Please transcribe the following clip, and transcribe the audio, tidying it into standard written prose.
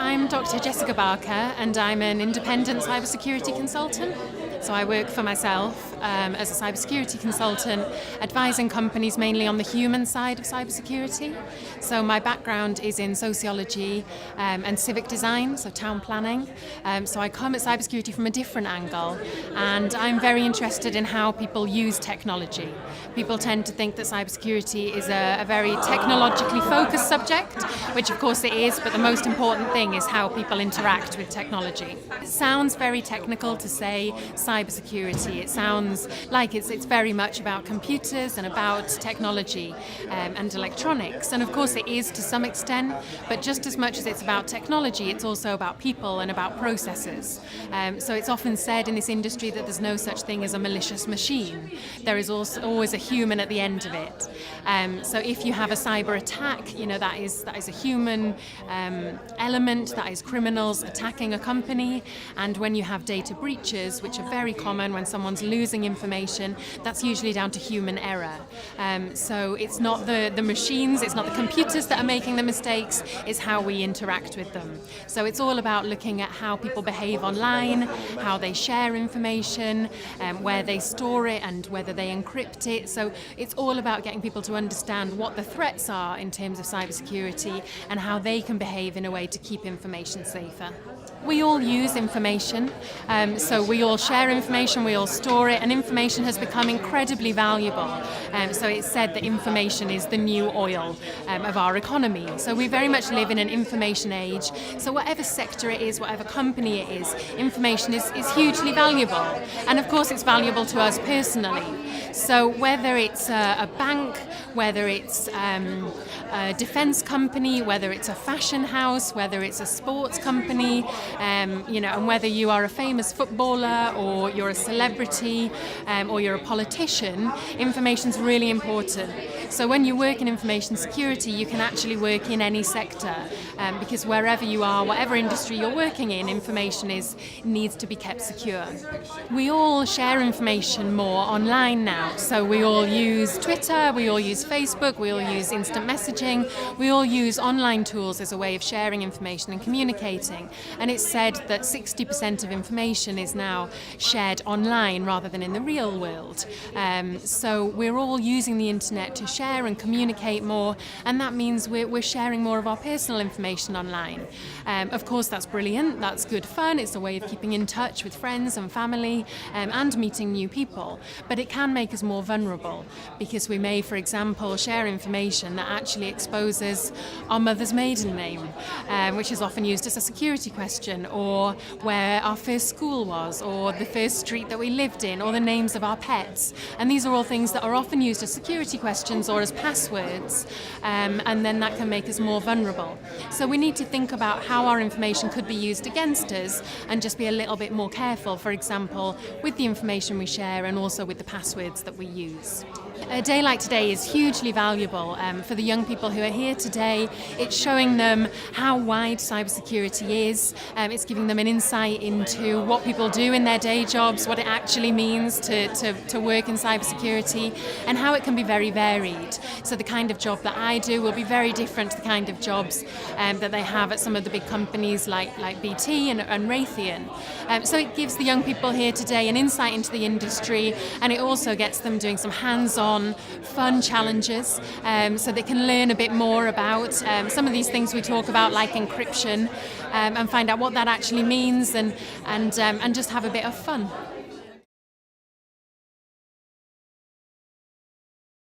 I'm Dr. Jessica Barker, and I'm an independent cybersecurity consultant. So I work for myself as a cybersecurity consultant, advising companies mainly on the human side of cybersecurity. So my background is in sociology and civic design, so town planning. So I come at cybersecurity from a different angle, and I'm very interested in how people use technology. People tend to think that cybersecurity is a very technologically focused subject, which of course it is, but the most important thing is how people interact with technology. It sounds very technical to say cybersecurity. It sounds like it's very much about computers and about technology and electronics. And of course it is to some extent, but just as much as it's about technology, it's also about people and about processes. So it's often said in this industry that there's no such thing as a malicious machine. There is also always a human at the end of it. So if you have a cyber attack, that is a human element, that is criminals attacking a company. And when you have data breaches, which are very common when someone's losing information, that's usually down to human error. So it's not the machines, it's not the computers that are making the mistakes, it's how we interact with them. So it's all about looking at how people behave online, how they share information, where they store it and whether they encrypt it. So it's all about getting people to understand what the threats are in terms of cybersecurity and how they can behave in a way to keep information safer. We all use information, so we all share information, we all store it, and information has become incredibly valuable. So it's said that information is the new oil of our economy. So we very much live in an information age. So whatever sector it is, whatever company it is, information is hugely valuable. And of course it's valuable to us personally. So whether it's a bank, whether it's a defense company, whether it's a fashion house, whether it's a sports company, and whether you are a famous footballer or you're a celebrity or you're a politician, information's really important. So when you work in information security, you can actually work in any sector because wherever you are, whatever industry you're working in, information needs to be kept secure. We all share information more online now. So we all use Twitter, we all use Facebook, we all use instant messaging, we all use online tools as a way of sharing information and communicating. And it's said that 60% of information is now shared online rather than in the real world. So we're all using the internet to share and communicate more, and that means we're sharing more of our personal information online. Of course that's brilliant, that's good fun, it's a way of keeping in touch with friends and family and meeting new people, but it can make us more vulnerable because we may, for example, share information that actually exposes our mother's maiden name, which is often used as a security question, or where our first school was, or the first street that we lived in, or the names of our pets. And these are all things that are often used as security questions or as passwords, and then that can make us more vulnerable. So we need to think about how our information could be used against us and just be a little bit more careful, for example, with the information we share and also with the passwords that we use. A day like today is hugely valuable for the young people who are here today. It's showing them how wide cybersecurity is. It's giving them an insight into what people do in their day jobs, what it actually means to work in cybersecurity, and how it can be very varied. So the kind of job that I do will be very different to the kind of jobs that they have at some of the big companies like BT and Raytheon. So it gives the young people here today an insight into the industry, and it also gets them doing some hands-on fun challenges so they can learn a bit more about some of these things we talk about, like encryption, and find out what that actually means and just have a bit of fun.